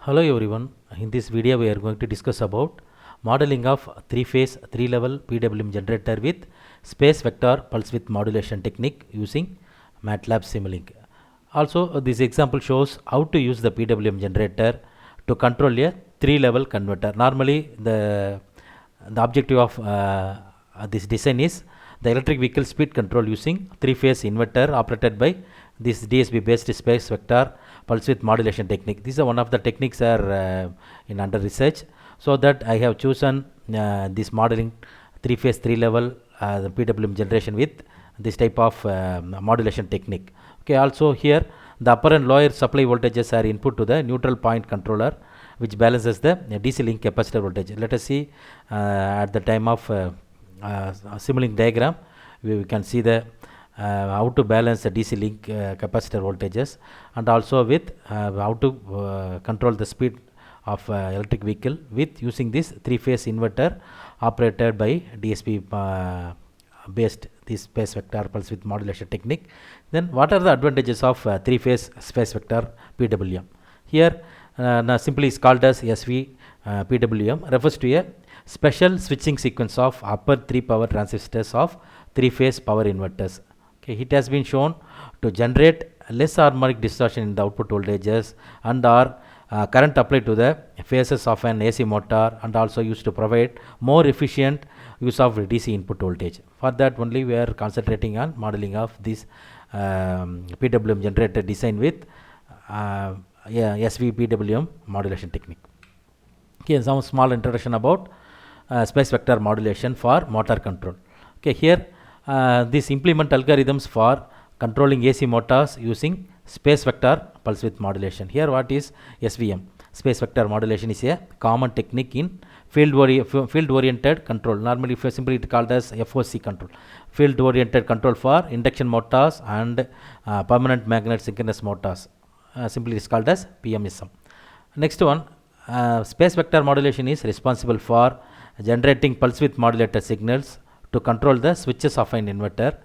Hello everyone. In this video we are going to discuss about modeling of three-phase, three-level PWM generator with space vector pulse width modulation technique using MATLAB Simulink. Also, this example shows how to use the PWM generator to control a three-level converter. Normally, the objective of this design is the electric vehicle speed control using three-phase inverter operated by this DSP based space vector pulse width modulation technique. These are one of the techniques are in under research. So that I have chosen this modeling three-phase, three-level the PWM generation with this type of modulation technique. Okay. Also here the upper and lower supply voltages are input to the neutral point controller, which balances the DC link capacitor voltage. Let us see at the time of Simulink diagram. We can see the how to balance the DC link capacitor voltages, and also with how to control the speed of electric vehicle with using this three-phase inverter operated by DSP based this space vector pulse width modulation technique. Then what are the advantages of three-phase space vector PWM? Here now simply is called as SV PWM, refers to a special switching sequence of upper three power transistors of three-phase power inverters. Okay, it has been shown to generate less harmonic distortion in the output voltages and or current applied to the phases of an AC motor, and also used to provide more efficient use of DC input voltage. For that only we are concentrating on modeling of this PWM generator design with SV PWM modulation technique. Okay, some small introduction about space vector modulation for motor control. Okay, here this implement algorithms for controlling AC motors using space vector pulse width modulation. Here what is SVM? Space vector modulation is a common technique in field oriented control. Normally simply it called as FOC control, field oriented control for induction motors and permanent magnet synchronous motors. Simply it is called as PMSM. Next one, space vector modulation is responsible for generating pulse width modulator signals to control the switches of an inverter,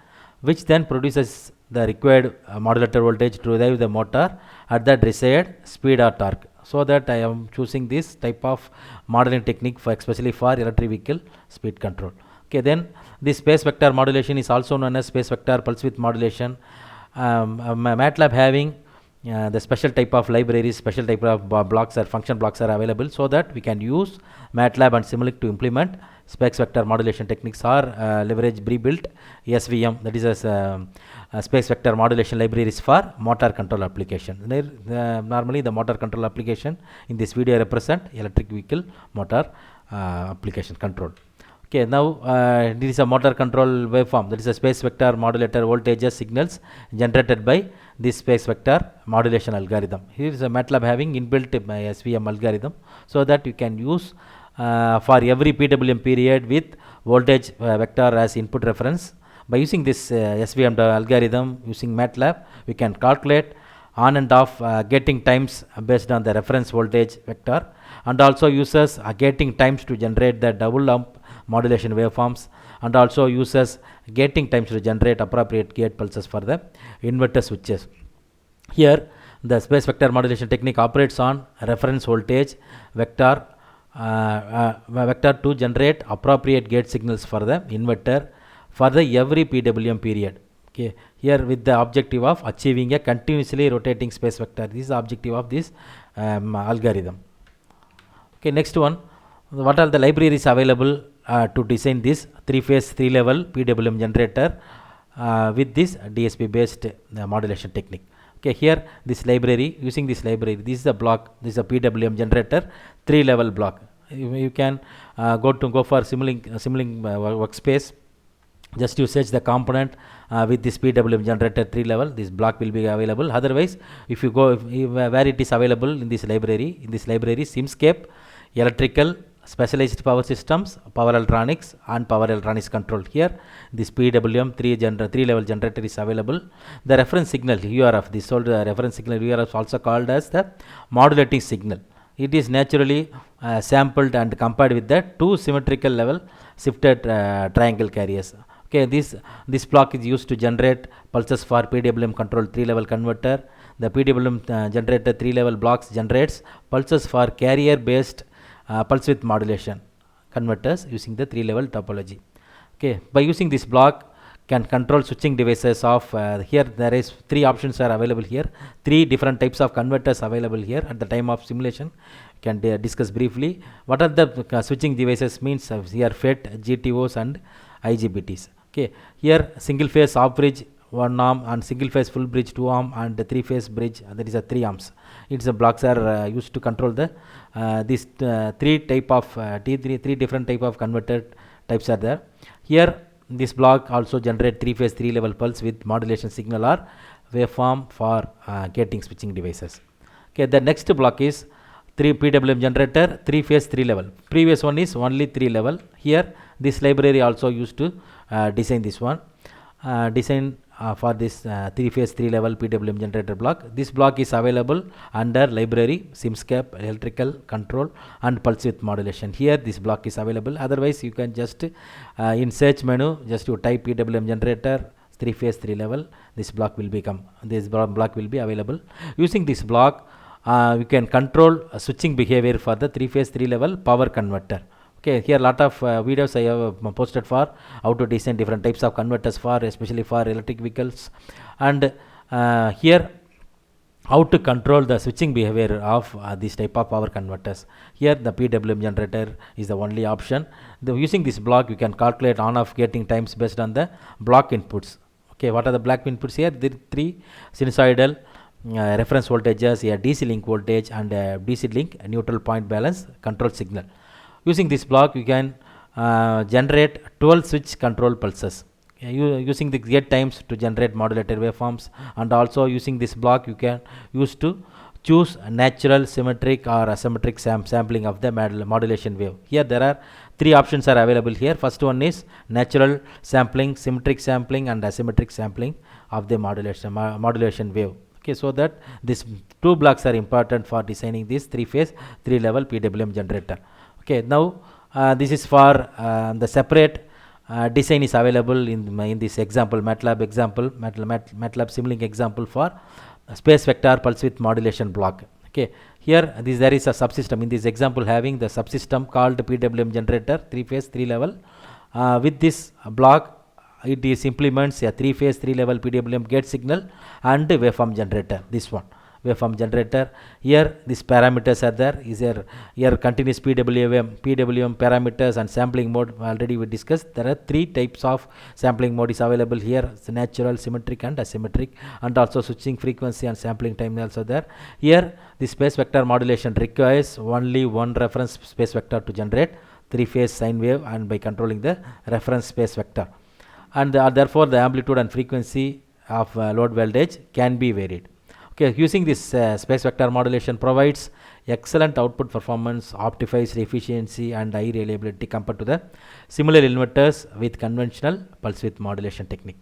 which then produces the required modulator voltage to drive the motor at the desired speed or torque. So that I am choosing this type of modeling technique for especially for electric vehicle speed control. Okay, then this space vector modulation is also known as space vector pulse width modulation. MATLAB having the special type of libraries, special type of blocks or function blocks are available, so that we can use MATLAB and Simulink to implement space vector modulation techniques or leverage pre-built SVM, that is a space vector modulation libraries for motor control application. Normally the motor control application in this video represent electric vehicle motor application control. Okay, now this is a motor control waveform, that is a space vector modulator voltages signals generated by this space vector modulation algorithm. Here is a MATLAB having inbuilt SVM algorithm, so that you can use for every PWM period with voltage vector as input reference. By using this SVM algorithm using MATLAB, we can calculate on and off gating times based on the reference voltage vector, and also uses gating times to generate the double amp modulation waveforms, and also uses gating times to generate appropriate gate pulses for the inverter switches. Here the space vector modulation technique operates on reference voltage vector to generate appropriate gate signals for the inverter for the every PWM period. Okay, here with the objective of achieving a continuously rotating space vector. This is the objective of this algorithm. Okay, next one, what are the libraries available to design this three-phase, three-level PWM generator with this DSP based modulation technique. Okay, here this library, using this library, this is the block, this is a PWM generator three-level block. You can go for Simulink workspace. Just you search the component with this PWM generator 3 level, this block will be available. Otherwise, if you go where it is available in this library, Simscape, electrical, specialized power systems, power electronics and power electronics control. Here this PWM 3 level generator is available. The reference signal URF, this reference signal URF is also called as the modulating signal. It is naturally sampled and compared with the two symmetrical level shifted triangle carriers. Okay, this block is used to generate pulses for PWM control 3 level converter. the PWM generator 3 level blocks generates pulses for carrier based pulse width modulation converters using the 3 level topology. Okay, by using this block can control switching devices of here there is 3 options are available here, 3 different types of converters available here at the time of simulation. Can discuss briefly what are the switching devices means here FET, GTOs and IGBTs. Okay, here single phase off bridge 1 arm and single phase full bridge 2 arm and 3 phase bridge that is a 3 arms. It's blocks are used to control the these 3 type of three different type of converter types are there. Here this block also generate 3 phase 3 level pulse with modulation signal or waveform for gating switching devices. Okay, the next block is 3 PWM generator 3 phase 3 level. Previous one is only 3 level. Here this library also used to design this one. Design for this 3 phase 3 level PWM generator block. This block is available under library Simscape electrical control and pulse width modulation. Here this block is available. Otherwise you can just in search menu just you type PWM generator 3 phase 3 level, this block will become, this block will be available. Using this block you can control switching behavior for the 3 phase 3 level power converter. Okay, here lot of videos I have posted for how to design different types of converters for especially for electric vehicles, and here how to control the switching behavior of this type of power converters. Here the PWM generator is the only option. Using this block you can calculate on off gating times based on the block inputs. Okay, what are the block inputs here? There are 3 sinusoidal reference voltages, a DC link voltage and a DC link neutral point balance control signal. Using this block you can generate 12 switch control pulses. Using the gate times to generate modulated waveforms, and also using this block you can use to choose natural, symmetric or asymmetric sampling of the modulation wave. Here there are 3 options are available here. First one is natural sampling, symmetric sampling and asymmetric sampling of the modulation wave. Okay, so that these 2 blocks are important for designing this 3 phase 3 level PWM generator. Okay, now this is for the separate design is available in this example, MATLAB example, MATLAB Simulink example for space vector pulse width modulation block. Okay, here there is a subsystem in this example having the subsystem called PWM generator 3 phase 3 level. With this block it is implements a 3 phase 3 level PWM gate signal and waveform generator. This one waveform generator. Here these parameters are there. Is there here continuous PWM parameters and sampling mode already we discussed. There are 3 types of sampling mode is available here. It's natural, symmetric and asymmetric, and also switching frequency and sampling time also there. Here the space vector modulation requires only one reference space vector to generate 3 phase sine wave, and by controlling the reference space vector, and therefore the amplitude and frequency of load voltage can be varied. Okay, using this space vector modulation provides excellent output performance, optimized efficiency and high reliability compared to the similar inverters with conventional pulse width modulation technique.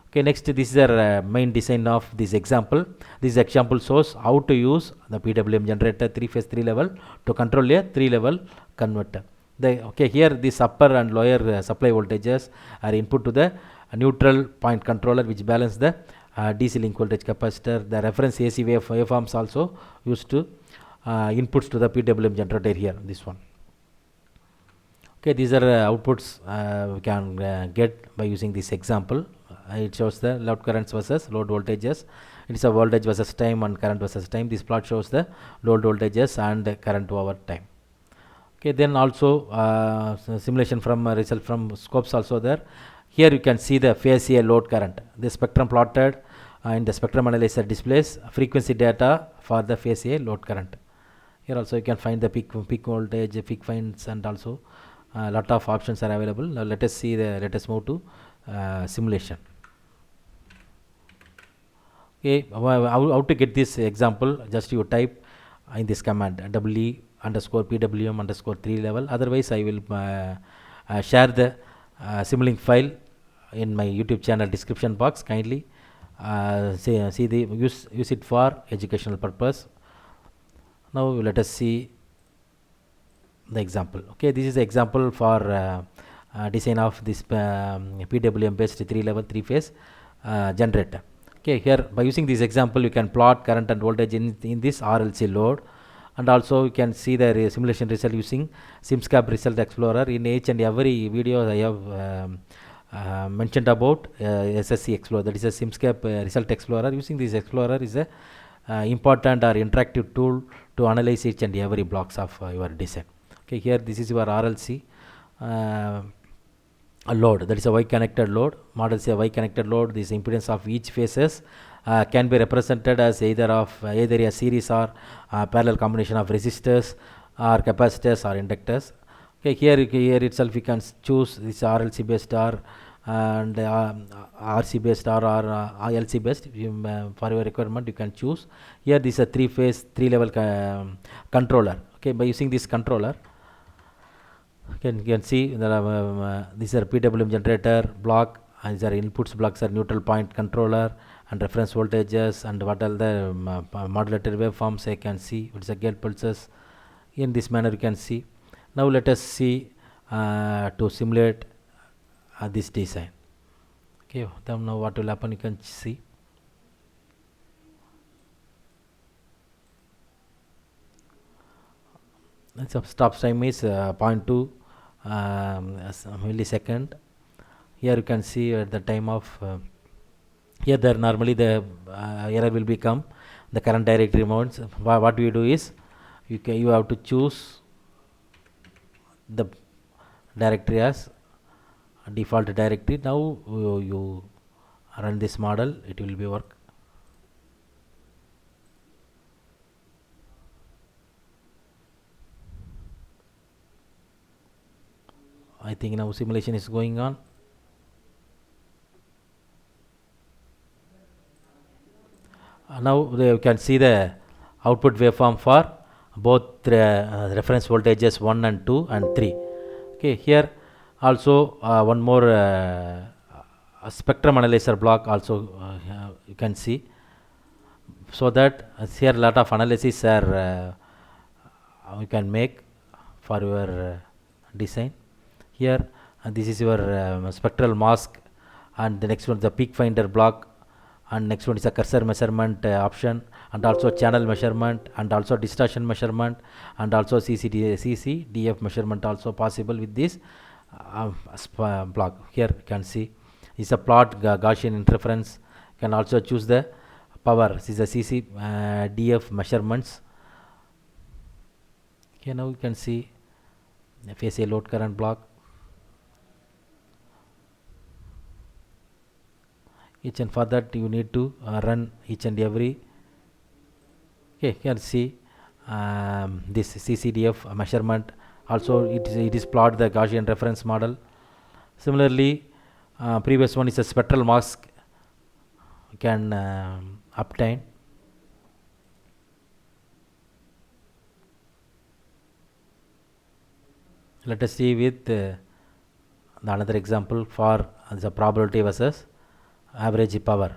Okay, next this is the main design of this example. This example shows how to use the PWM generator 3 phase 3 level to control a 3 level converter. Okay, here this upper and lower supply voltages are input to the neutral point controller which balance the DC link voltage capacitor. The reference AC waveforms also used to inputs to the PWM generator here, this one. Okay, these are outputs we can get by using this example. It shows the load currents versus load voltages. It is a voltage versus time and current versus time. This plot shows the load voltages and current over time. Okay, then also simulation from result from scopes also there. Here you can see the phase A load current. The spectrum plotted in the spectrum analyzer displays frequency data for the phase A load current. Here also you can find the peak voltage, peak finds, and also a lot of options are available. Now let us move to simulation. Okay, how to get this example? Just you type in this command WE_PWM_3 level. Otherwise I will share the Simulink file in my YouTube channel description box. Kindly see the use it for educational purpose. Now let us see the example. Okay, this is the example for design of this PWM based 3 level 3 phase generator. Okay, here by using this example you can plot current and voltage in this RLC load, and also you can see the simulation result using SimSCAP Result Explorer. In each and every video I have mentioned about SSC Explorer, that is a SimSCAP Result Explorer. Using this Explorer is a important or interactive tool to analyze each and every blocks of your design. Okay, here this is your RLC a load, that is a Y connected load. Model say Y connected load, this impedance of each phases can be represented as either a series or parallel combination of resistors or capacitors or inductors. Okay, here itself we can choose this RLC based or and RC based or ILC based. For your requirement you can choose. Here this is a 3-phase 3-level controller. Okay, by using this controller you can see these are PWM generator block, and these are inputs blocks are neutral point controller and reference voltages, and what are the modulated waveforms I can see. It's a gate pulses. In this manner you can see. Now let us see to simulate this design. Okay, then now what will happen you can see. So stop time is 0.2 millisecond. Here you can see at the time of here there normally the error will become the current directory modes. What we do is you have to choose the directory as default directory. Now you run this model, it will be work. I think now simulation is going on. Now you can see the output waveform for both reference voltages 1 and 2 and 3. Okay, here also one more spectrum analyzer block also you can see, so that here a lot of analysis are you can make for your design. Here this is your spectral mask, and the next one is the peak finder block, and next one is a cursor measurement option, and also channel measurement, and also distortion measurement, and also CCDF measurement also possible with this block. Here you can see is a plot Gaussian interference. You can also choose the power. This is the CCDF measurements. Okay, now you can see the phase A load current block. Each and for that you need to run each and every. Okay, you can see this CCDF measurement. Also it is plot the Gaussian reference model. Similarly, previous one is a spectral mask you can obtain. Let us see with the another example for the probability versus average power.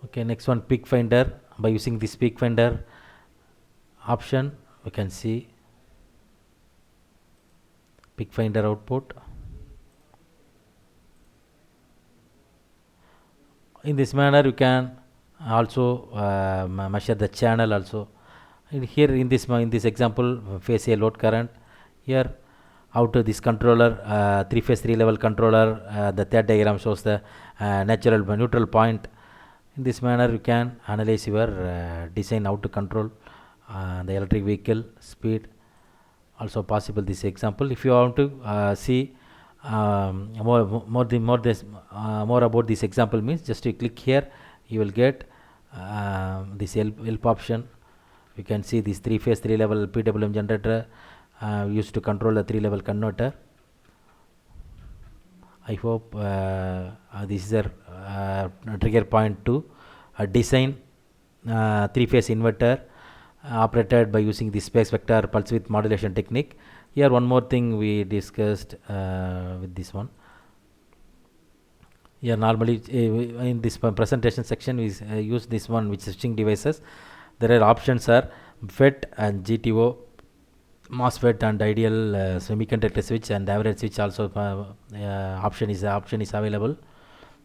Okay, next one peak finder. By using this peak finder option we can see peak finder output. In this manner you can also measure the channel also. Here in this example phase A load current. Here out of this controller 3-phase 3-level controller, the third diagram shows the natural neutral point. In this manner you can analyze your design how to control the electric vehicle speed also possible. This example if you want to see more about this example means just you click here, you will get this help option. You can see this 3-phase 3-level PWM generator used to control a 3-level converter. I hope this is a trigger point to design 3-phase inverter operated by using the space vector pulse width modulation technique. Here one more thing we discussed with this one. Here normally in this presentation section we use this one with switching devices. There are options are FET and GTO MOSFET and ideal semiconductor switch and average switch also option is available.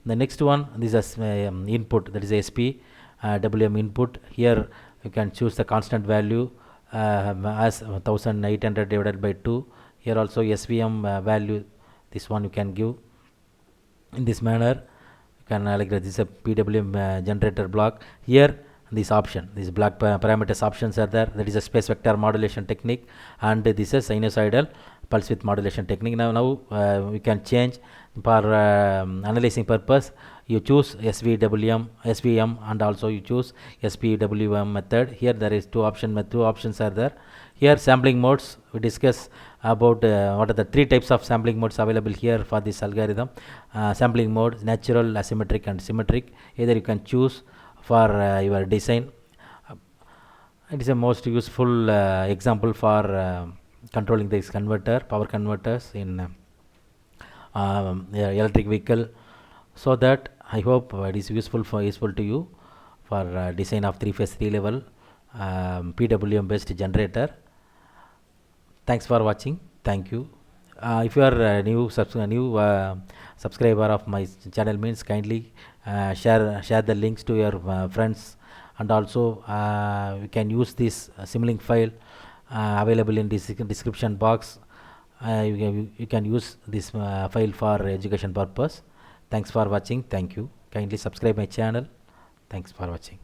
The next one, this is input, that is SP WM input. Here you can choose the constant value as 1800 divided by 2. Here also SVM value, this one you can give in this manner. You can like this is a PWM generator block. Here this option, these block parameters options are there. That is a space vector modulation technique, and this is sinusoidal pulse width modulation technique. Now we can change for analyzing purpose. You choose SVM, and also you choose SPWM method. Here there is two options are there. Here sampling modes, we discuss about what are the three types of sampling modes available here for this algorithm. Sampling mode, natural, asymmetric and symmetric. Either you can choose for your design. It is a most useful example for controlling this power converters in electric vehicle. So that I hope it is useful to you for design of 3-phase 3-level PWM based generator. Thanks for watching. Thank you. If you are a new subscriber of my channel, means kindly share the links to your friends, and also you can use this Simulink file available in this description box. You can use this file for education purpose. Thanks for watching. Thank you. Kindly subscribe my channel. Thanks for watching.